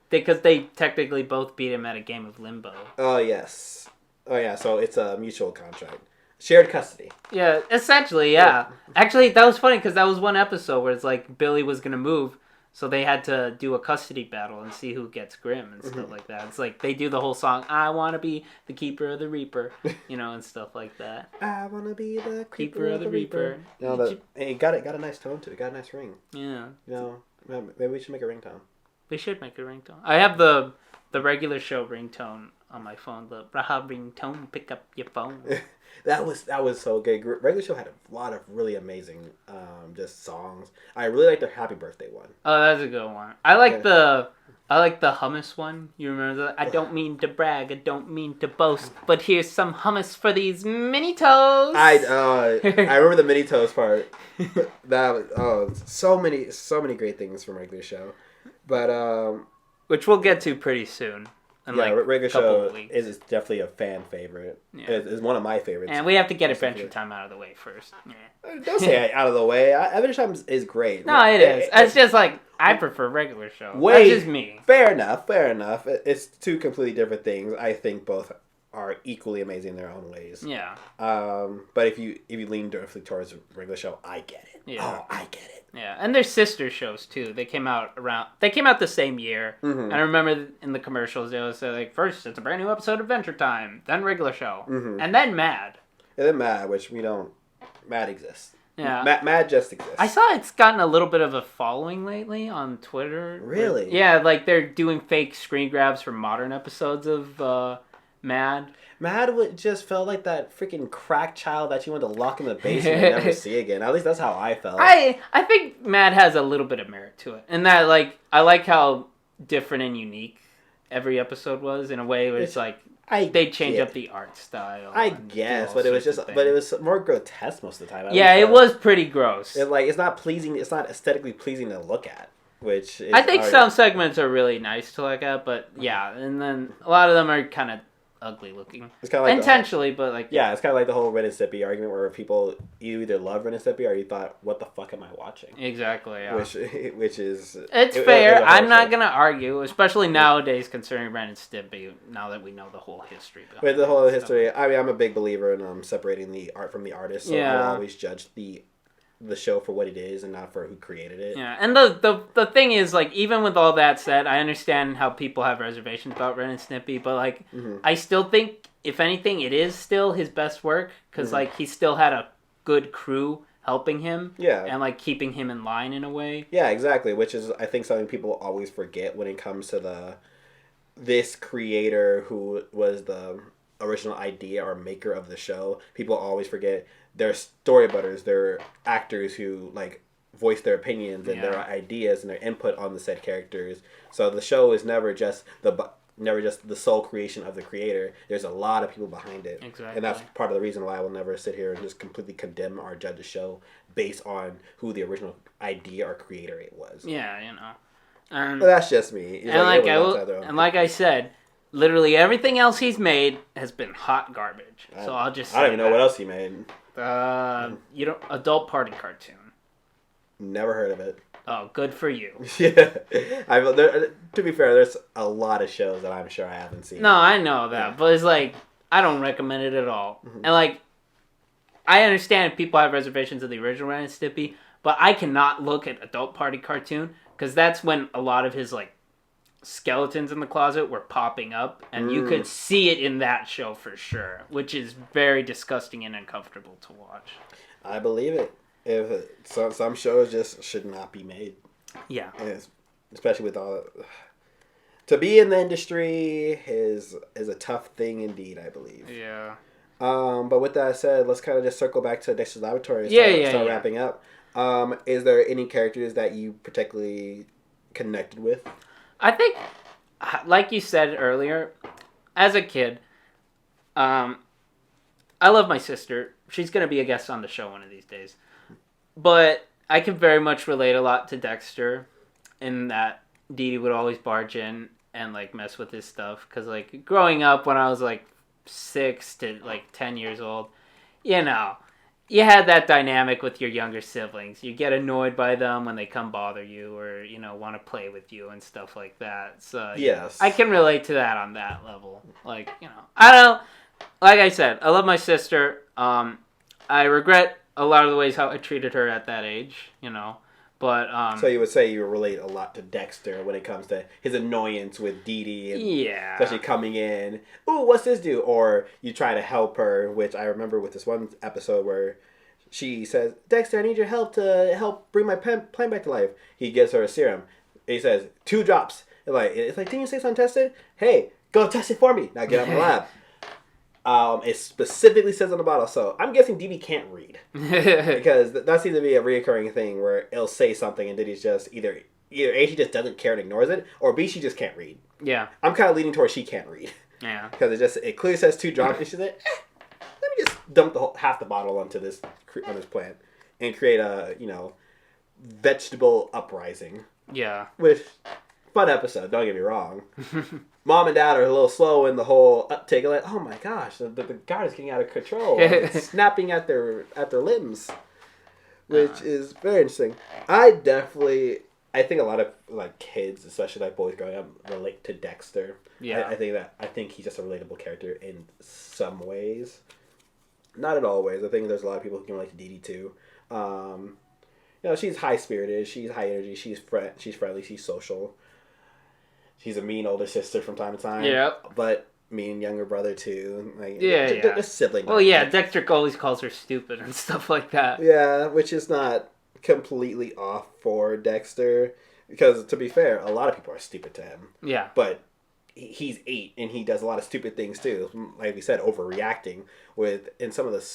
Because they technically both beat him at a game of Limbo. Oh yes. Oh yeah. So it's a mutual contract. Shared custody. Yeah, essentially, yeah. Actually, that was funny because that was one episode where it's Billy was going to move, so they had to do a custody battle and see who gets Grim and stuff like that. It's they do the whole song, I want to be the keeper of the Reaper, and stuff like that. I want to be the keeper of the Reaper. It got a nice tone to it. It got a nice ring. Yeah. Maybe we should make a ringtone. We should make a ringtone. I have the regular show ringtone on my phone. The Raha ringtone, pick up your phone. That was so good. Regular show had a lot of really amazing just songs. I really like their Happy Birthday one. Oh, that's a good one. I like the hummus one. You remember that? I don't mean to brag. I don't mean to boast. But here's some hummus for these mini toes. I remember the mini toes part. So many great things from Regular Show. But which we'll get to pretty soon. Regular Show is definitely a fan favorite. Yeah. It's one of my favorites. And we have to get Adventure Time out of the way first. Yeah. Don't say out of the way. Adventure Time is great. No, it is. It's just I prefer Regular Show. That's just me. Fair enough. It's two completely different things. I think both are equally amazing in their own ways. Yeah. But if you lean directly towards Regular Show, I get it. Yeah. Oh, I get it. Yeah, and they're sister shows too. They came out the same year. Mm-hmm. And I remember in the commercials they would say first it's a brand new episode of Adventure Time, then Regular Show, and then Mad. And then Mad, which we don't. Mad exists. Yeah, Mad just exists. I saw it's gotten a little bit of a following lately on Twitter. Really? Yeah, they're doing fake screen grabs for modern episodes of Mad. Mad would just felt like that freaking crack child that you want to lock in the basement and never see again. At least that's how I felt. I think Mad has a little bit of merit to it, and that like I like how different and unique every episode was in a way where it's like they change up the art style. I guess, but it was more grotesque most of the time. Yeah, it was pretty gross. It's not pleasing. It's not aesthetically pleasing to look at. Which is I think some segments are really nice to look at, but yeah, and then a lot of them are kind of ugly looking. It's kind of like intentionally, but like it's kind of like the whole Ren and Stimpy argument where people you either love Ren and Stimpy or you thought, what the fuck am I watching? Exactly. Yeah. Which is it's fair. I'm not gonna argue, especially nowadays concerning Ren and Stimpy. Now that we know the whole history. With the whole history, I mean, I'm a big believer in separating the art from the artist. So I'll always judge the show for what it is and not for who created it. Yeah, and the thing is, like, even with all that said, I understand how people have reservations about Ren and Stimpy, but, like, I still think, if anything, it is still his best work, because, like, he still had a good crew helping him. Yeah. And, like, keeping him in line in a way. Yeah, exactly, which is, I think, something people always forget when it comes to this creator who was the original idea or maker of the show. People always forget they're storyboarders, they're actors who like voice their opinions and their ideas and their input on the said characters. So the show is never just the sole creation of the creator. There's a lot of people behind it. Exactly. And that's part of the reason why I will never sit here and just completely condemn or judge a show based on who the original idea or creator it was. Yeah, you know. But that's just me. And like I said, literally everything else he's made has been hot garbage. So I'll just say I don't even know what else he made. Adult party cartoon. Never heard of it. Oh, good for you. Yeah. To be fair, there's a lot of shows that I'm sure I haven't seen. No, I know that. But it's like, I don't recommend it at all. And like, I understand people have reservations of the original Ren and Stimpy, but I cannot look at adult party cartoon because that's when a lot of his like skeletons in the closet were popping up, and you could see it in that show for sure, which is very disgusting and uncomfortable to watch. I believe it. Some shows just should not be made. Yeah, especially with all to be in the industry is a tough thing indeed. I believe. Yeah. But with that said, let's kind of just circle back to Dexter's Laboratory and start wrapping up. Is there any characters that you particularly connected with? I think, like you said earlier, as a kid, I love my sister. She's going to be a guest on the show one of these days. But I can very much relate a lot to Dexter in that Dee Dee would always barge in and, like, mess with his stuff. Because, like, growing up when I was, like, 6 to, like, 10 years old, you know, you had that dynamic with your younger siblings. You get annoyed by them when they come bother you or, you know, want to play with you and stuff like that. So, yes. I can relate to that on that level. Like, you know, I don't, like I said, I love my sister. I regret a lot of the ways how I treated her at that age, you know. But so you would say you relate a lot to Dexter when it comes to his annoyance with Dee Dee, and especially coming in, ooh, what's this do? Or you try to help her, which I remember with this one episode where she says, Dexter, I need your help to help bring my plant back to life. He gives her a serum. He says, 2 drops. It's like, didn't you say it's untested? Hey, go test it for me. Now get out of my lab. It specifically says on the bottle, so I'm guessing Dee Dee can't read. Because that seems to be a reoccurring thing where it'll say something and Dee Dee's just either A, she just doesn't care and ignores it, or B, she just can't read. Yeah. I'm kind of leaning towards she can't read. Yeah. Because it clearly says 2 drops, and she's like, let me just dump half the bottle onto this plant and create a, you know, vegetable uprising. Yeah. Which, fun episode, don't get me wrong. Mom and Dad are a little slow in the whole uptake. Like, oh my gosh, the guard is getting out of control, snapping at their limbs, which is very interesting. I think a lot of like kids, especially like boys growing up, relate to Dexter. Yeah, I think he's just a relatable character in some ways, not in all ways. I think there's a lot of people who can relate to Dee Dee too. You know, she's high spirited, she's high energy, she's friendly, she's social. She's a mean older sister from time to time. Yeah. But mean younger brother too. Like, a sibling. Well, yeah, Dexter always calls her stupid and stuff like that. Yeah, which is not completely off for Dexter. Because, to be fair, a lot of people are stupid to him. Yeah. But he's 8 and he does a lot of stupid things too. Like we said, overreacting in some of the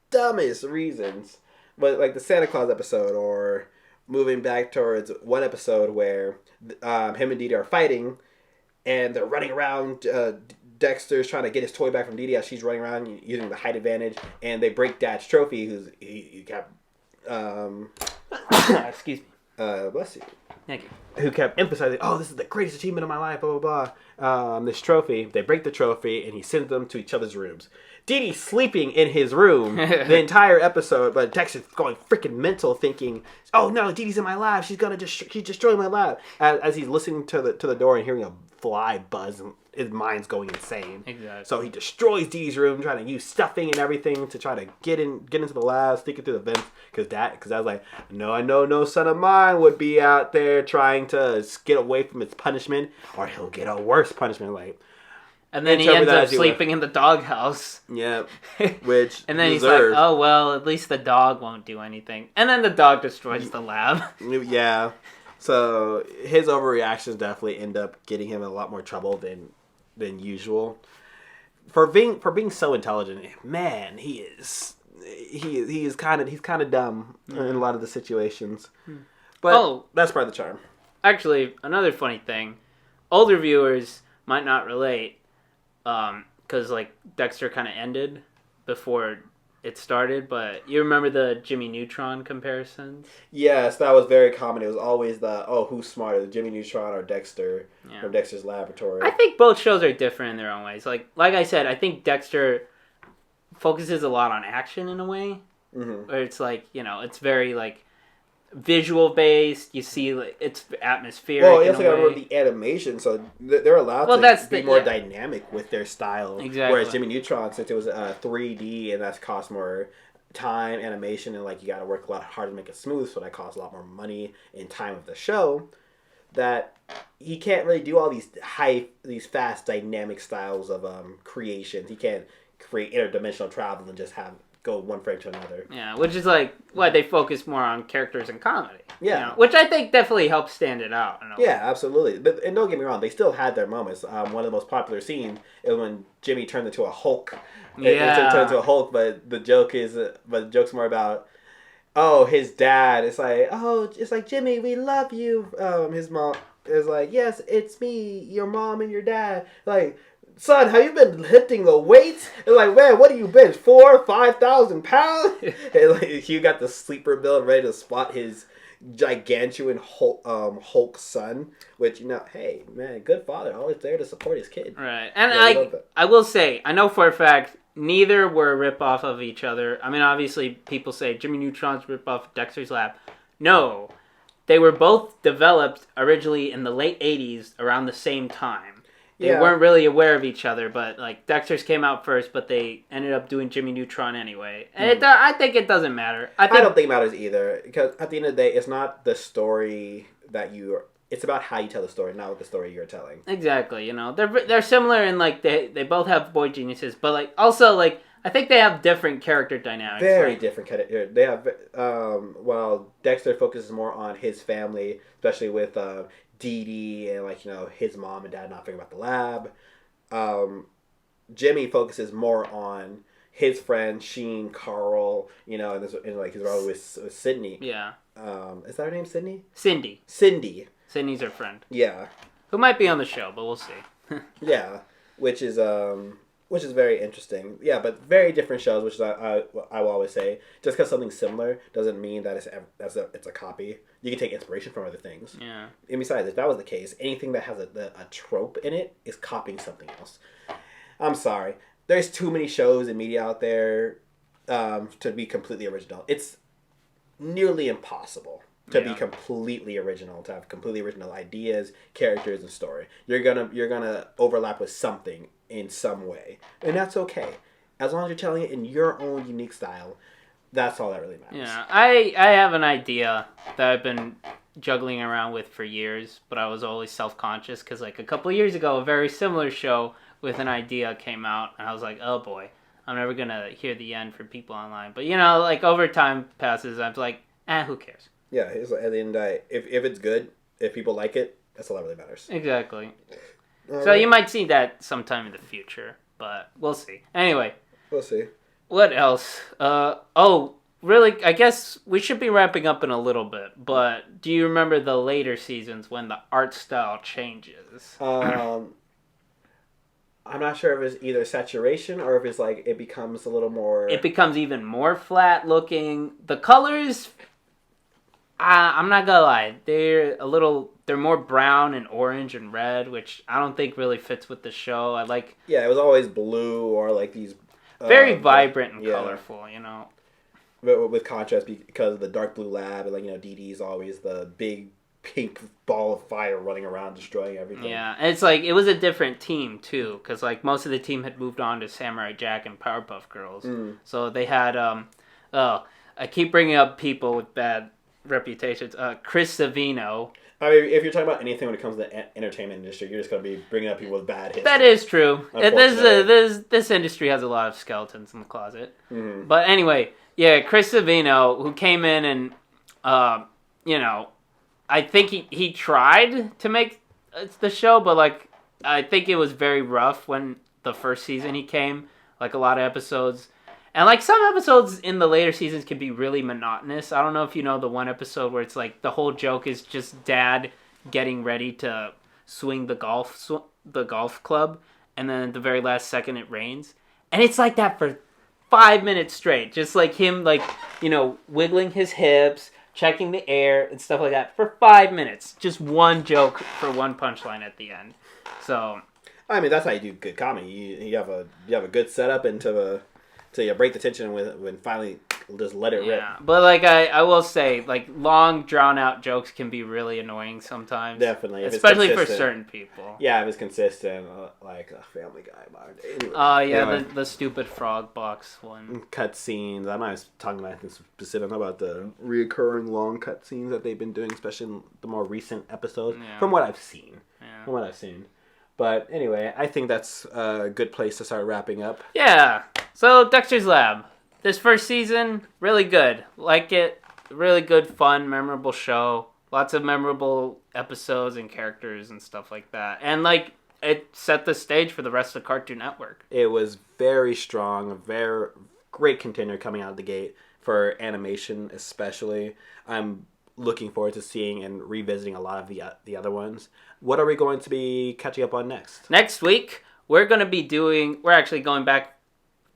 dumbest reasons. But like the Santa Claus episode, or moving back towards one episode where him and Didi are fighting, and they're running around. Dexter's trying to get his toy back from Didi as she's running around using the height advantage, and they break Dad's trophy. He kept excuse me. Bless you. Thank you. Who kept emphasizing, "Oh, this is the greatest achievement of my life." Blah blah blah. This trophy. They break the trophy, and he sends them to each other's rooms. Didi's sleeping in his room the entire episode, but Dexter's going freaking mental, thinking, "Oh no, Didi's in my lab. She's destroying my lab." As he's listening to the door and hearing a fly buzz, and his mind's going insane. Exactly. So he destroys Didi's room, trying to use stuffing and everything to try to get into the lab, sneaking through the vents. Because I was like, "No, I know no son of mine would be out there trying to get away from his punishment, or he'll get a worse punishment." Like. And then he ends up sleeping in the doghouse. Yeah, which and then deserved. He's like, "Oh well, at least the dog won't do anything." And then the dog destroys the lab. Yeah, so his overreactions definitely end up getting him in a lot more trouble than usual. For being so intelligent, man, he is kind of dumb in a lot of the situations. But that's part of the charm. Actually, another funny thing, older viewers might not relate. Because like Dexter kind of ended before it started, but you remember the Jimmy Neutron comparisons? Yes, that was very common. It was always who's smarter, the Jimmy Neutron or Dexter from Dexter's Laboratory. I think both shows are different in their own ways. Like I said, I think Dexter focuses a lot on action in a way, where it's like, it's very like visual based. You see, like, it's atmospheric. Well, you also got to remember the animation, so they're allowed to be more dynamic with their style. Exactly. Whereas Jimmy Neutron, since it was 3D and that's cost more time, animation, and like you got to work a lot harder to make it smooth, so that costs a lot more money and time of the show. That he can't really do all these fast dynamic styles of creations. He can't create interdimensional travel and just go one frame to another. Yeah, which is like why they focus more on characters and comedy. Yeah. Which I think definitely helps stand it out. Yeah, absolutely. And don't get me wrong, they still had their moments. One of the most popular scenes is when Jimmy turned into a Hulk. Yeah. It turned into a Hulk, but the joke's more about, his dad. It's like, Jimmy, we love you. His mom is like, yes, it's me, your mom and your dad. Like, son, have you been lifting the weights? And like, man, what have you been, 4,000 or 5,000 pounds? And like, you got the sleeper build ready to spot his gigantuan Hulk son, which, hey, man, good father, always there to support his kid. Right. And I will say, I know for a fact, neither were a rip-off of each other. I mean, obviously, people say Jimmy Neutron's rip-off of Dexter's Lab. No. They were both developed originally in the late 80s around the same time. They weren't really aware of each other, but like Dexter's came out first, but they ended up doing Jimmy Neutron anyway. And I think it doesn't matter. I don't think it matters either, because at the end of the day, it's not the story it's about how you tell the story, not what the story you're telling. Exactly, they're similar in like they both have boy geniuses, but like also like I think they have different character dynamics. Very different character. They have while Dexter focuses more on his family, especially with Didi and like his mom and dad not thinking about the lab. Jimmy focuses more on his friend Sheen, Carl, and like his brother with Sydney. Yeah. Is that her name, Sydney? Cindy. Sydney's her friend. Yeah. Who might be on the show, but we'll see. Yeah, which is very interesting. Yeah, but very different shows, which is I will always say. Just because something's similar doesn't mean that it's a copy. You can take inspiration from other things. Yeah. And besides, if that was the case, anything that has a trope in it is copying something else. I'm sorry. There's too many shows and media out there to be completely original. It's nearly impossible to be completely original, to have completely original ideas, characters, and story. You're gonna overlap with something in some way, and that's okay. As long as you're telling it in your own unique style, that's all that really matters. Yeah, I have an idea that I've been juggling around with for years, but I was always self-conscious because like a couple of years ago, a very similar show with an idea came out, and I was like, oh boy, I'm never gonna hear the end from people online. But like over time passes, I'm like, who cares? Yeah, it's like, at the end of the day, if it's good, if people like it, that's all that really matters. Exactly. So you might see that sometime in the future, but we'll see. Anyway. We'll see. What else? Really, I guess we should be wrapping up in a little bit, but do you remember the later seasons when the art style changes? I'm not sure if it's either saturation or if it's like it becomes a little more... It becomes even more flat looking. The colors, I'm not gonna lie, they're more brown and orange and red, which I don't think really fits with the show. Yeah, it was always blue or like these... very vibrant and colorful, you know. With contrast because of the dark blue lab, and like, you know, Dee Dee's always the big pink ball of fire running around destroying everything. Yeah, and it's like it was a different team too, because like most of the team had moved on to Samurai Jack and Powerpuff Girls, so they had I keep bringing up people with bad reputations. Chris Savino. I mean, if you're talking about anything when it comes to the entertainment industry, you're just going to be bringing up people with bad history. That is true. This industry has a lot of skeletons in the closet. Mm-hmm. But anyway, yeah, Chris Savino, who came in and, you know, I think he tried to make the show, but, like, I think it was very rough when the first season he came. Like, a lot of episodes. And, like, some episodes in the later seasons can be really monotonous. I don't know if you know the one episode where it's, like, the whole joke is just Dad getting ready to swing the golf club, and then at the very last second it rains. And it's like that for 5 minutes straight. Just, like, him, like, you know, wiggling his hips, checking the air, and stuff like that for 5 minutes. Just one joke for one punchline at the end. So... I mean, that's how you do good comedy. You have a good setup so you break the tension when finally just let it rip. Yeah, but like I will say, like long drawn out jokes can be really annoying sometimes. Definitely, especially for certain people. Yeah, if it's consistent, like a Family Guy. Anyway, the stupid frog box one. Cut scenes. I'm not talking about anything specific. I'm about the reoccurring long cut scenes that they've been doing, especially in the more recent episodes. Yeah. From what I've seen. But anyway, I think that's a good place to start wrapping up. Yeah. So, Dexter's Lab. This first season, really good. Like it. Really good, fun, memorable show. Lots of memorable episodes and characters and stuff like that. And, like, it set the stage for the rest of Cartoon Network. It was very strong. A very great contender coming out of the gate for animation especially. I'm looking forward to seeing and revisiting a lot of the other ones. What are we going to be catching up on next? Next week, we're actually going back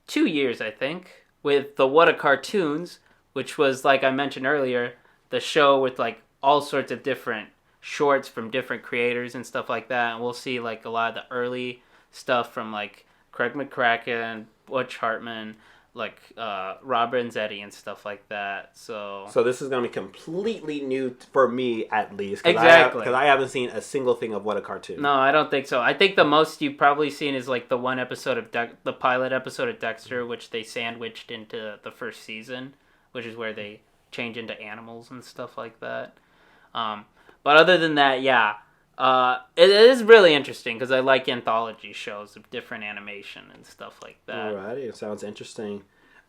2 years, I think, with the What a Cartoons, which was, like I mentioned earlier, the show with, like, all sorts of different shorts from different creators and stuff like that. And we'll see, like, a lot of the early stuff from, like, Craig McCracken, Butch Hartman, like Robert and Zeddy and stuff like that. So this is going to be completely new for me, at least. Exactly. Because I haven't seen a single thing of What a Cartoon. No, I don't think so. I think the most you've probably seen is like the one episode of the pilot episode of Dexter, which they sandwiched into the first season, which is where they change into animals and stuff like that. But other than that, yeah. It is really interesting because I like anthology shows of different animation and stuff like that. Alrighty, it sounds interesting.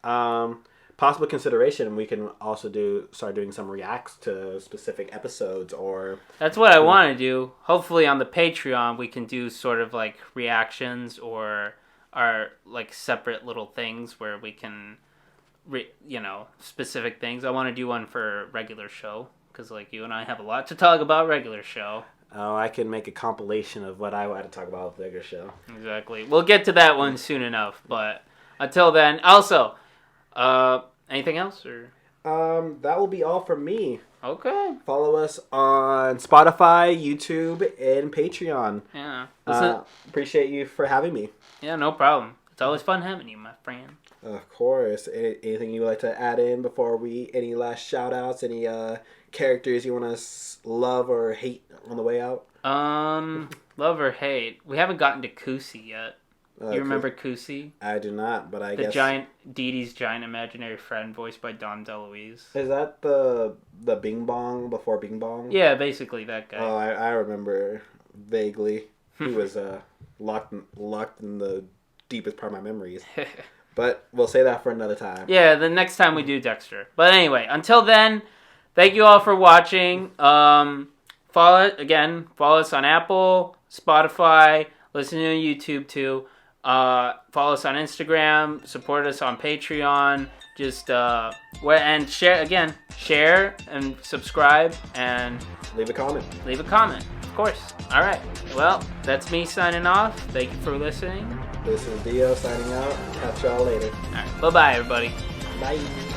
Possible consideration, we can also start doing some reacts to specific episodes, or... That's what I want to do. Hopefully on the Patreon we can do sort of like reactions or our like separate little things where we can, specific things. I want to do one for regular show because like you and I have a lot to talk about regular show. Oh, I can make a compilation of what I want to talk about with the bigger show. Exactly. We'll get to that one soon enough, but until then, also, anything else? Or that will be all from me. Okay. Follow us on Spotify, YouTube, and Patreon. Yeah. Appreciate you for having me. Yeah, no problem. It's always fun having you, my friend. Of course. Anything you would like to add in before any last shout-outs, any characters you want to love or hate on the way out? Love or hate? We haven't gotten to Kusi yet. You remember Kusi? I do not, but I guess... Dee Dee's giant imaginary friend voiced by Dom DeLuise. Is that the Bing Bong before Bing Bong? Yeah, basically that guy. Oh, I remember vaguely. He was locked in the deepest part of my memories. But we'll say that for another time. Yeah, the next time we do Dexter. But anyway, until then, thank you all for watching. Follow us on Apple, Spotify, Listen to YouTube too. Follow us on Instagram. Support us on Patreon. Just and share and subscribe and Leave a comment. Of course. All right. Well, that's me signing off. Thank you for listening. This is Dio signing out. Catch y'all later. All right. Bye-bye, everybody. Bye.